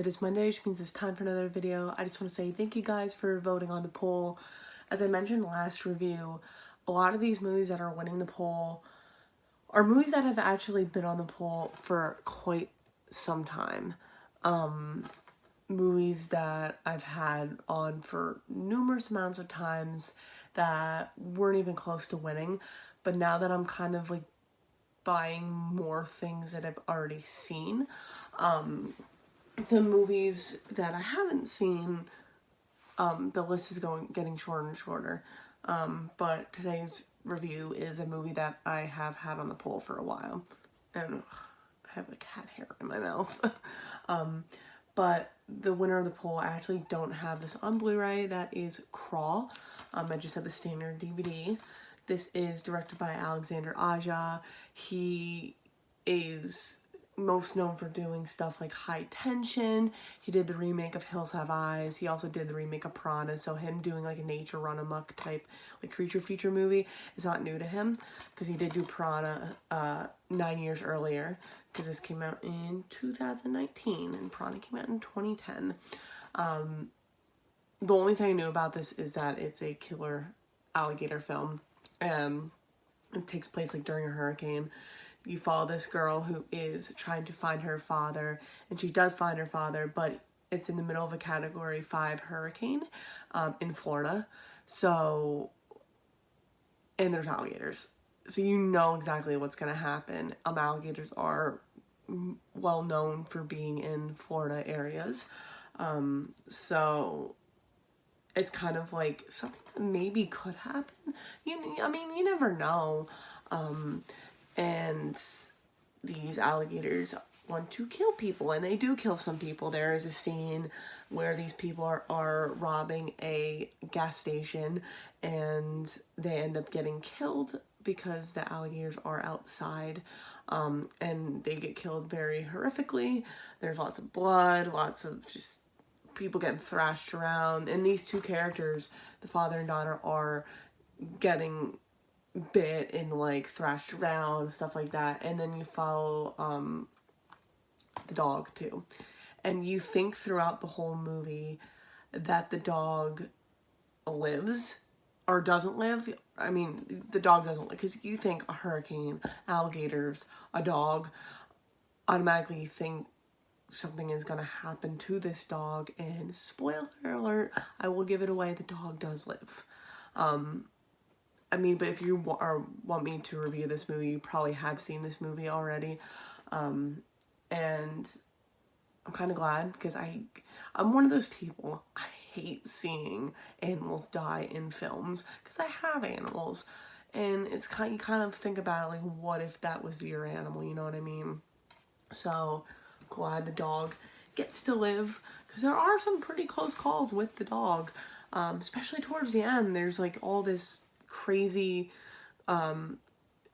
it is Monday, which means it's time for another video. I just want to say thank you guys for voting on the poll. As I mentioned last review, a lot of these movies that are winning the poll are movies that have actually been on the poll for quite some time. Movies that I've had on for numerous amounts of times that weren't even close to winning. But now that I'm kind of like buying more things that I've already seen, the movies that I haven't seen, the list is getting shorter and shorter. But today's review is a movie that I have had on the poll for a while. And I have a cat hair in my mouth. But the winner of the poll, I actually don't have this on Blu-ray. That is Crawl. I just have the standard DVD. This is directed by Alexander Aja. He is most known for doing stuff like High Tension. He did the remake of Hills Have Eyes. He also did the remake of Piranha. So him doing like a nature run amok type like creature feature movie is not new to him, because he did do Piranha 9 years earlier, because this came out in 2019 and Piranha came out in 2010. The only thing I knew about this is that it's a killer alligator film. It takes place like during a hurricane. You follow this girl who is trying to find her father, and she does find her father, but it's in the middle of a Category 5 hurricane in Florida. So, and there's alligators. So you know exactly what's going to happen. Alligators are well known for being in Florida areas. So it's kind of like something that maybe could happen. I mean, you never know. And these alligators want to kill people, and they do kill some people. There is a scene where these people are robbing a gas station, and they end up getting killed because the alligators are outside, and they get killed very horrifically. There's lots of blood, lots of just people getting thrashed around, and these two characters, the father and daughter, are getting bit and like thrashed around, stuff like that. And then you follow the dog too, and you think throughout the whole movie that the dog lives or doesn't live. I mean, the dog doesn't live, because you think a hurricane, alligators, a dog, automatically you think something is going to happen to this dog, and spoiler alert, I will give it away, the dog does live. I mean, but if you want me to review this movie, you probably have seen this movie already. And I'm kind of glad, because I'm one of those people, I hate seeing animals die in films, because I have animals. And it's you kind of think about it, like, what if that was your animal, you know what I mean? So, glad the dog gets to live, because there are some pretty close calls with the dog. Especially towards the end, there's like all this crazy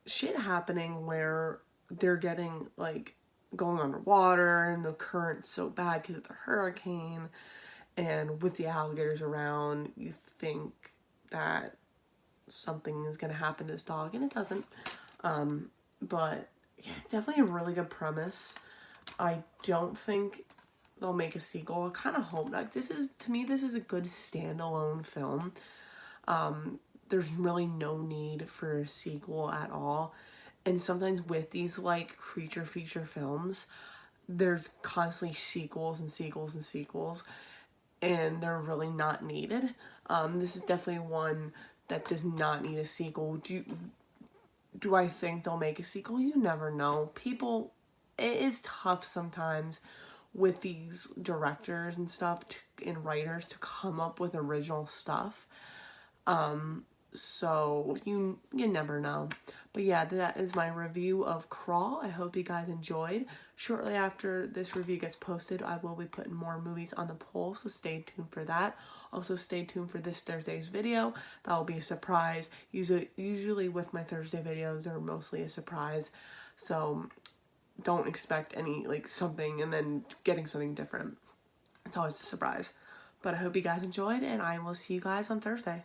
shit happening where they're getting like going underwater, and the current's so bad because of the hurricane, and with the alligators around, you think that something is going to happen to this dog, and it doesn't. But yeah, definitely a really good premise. I don't think they'll make a sequel. I kind of hope not. To me, this is a good standalone film. There's really no need for a sequel at all. And sometimes with these like creature feature films, there's constantly sequels and sequels and sequels, and they're really not needed. This is definitely one that does not need a sequel. Do I think they'll make a sequel? You never know. It is tough sometimes with these directors and stuff and writers to come up with original stuff. So you never know. But yeah, that is my review of Crawl. I hope you guys enjoyed. Shortly after this review gets posted, I will be putting more movies on the poll, so stay tuned for that. Also, stay tuned for this Thursday's video. That will be a surprise. Usually with my Thursday videos, they're mostly a surprise. So don't expect any, like, something and then getting something different. It's always a surprise. But I hope you guys enjoyed, and I will see you guys on Thursday.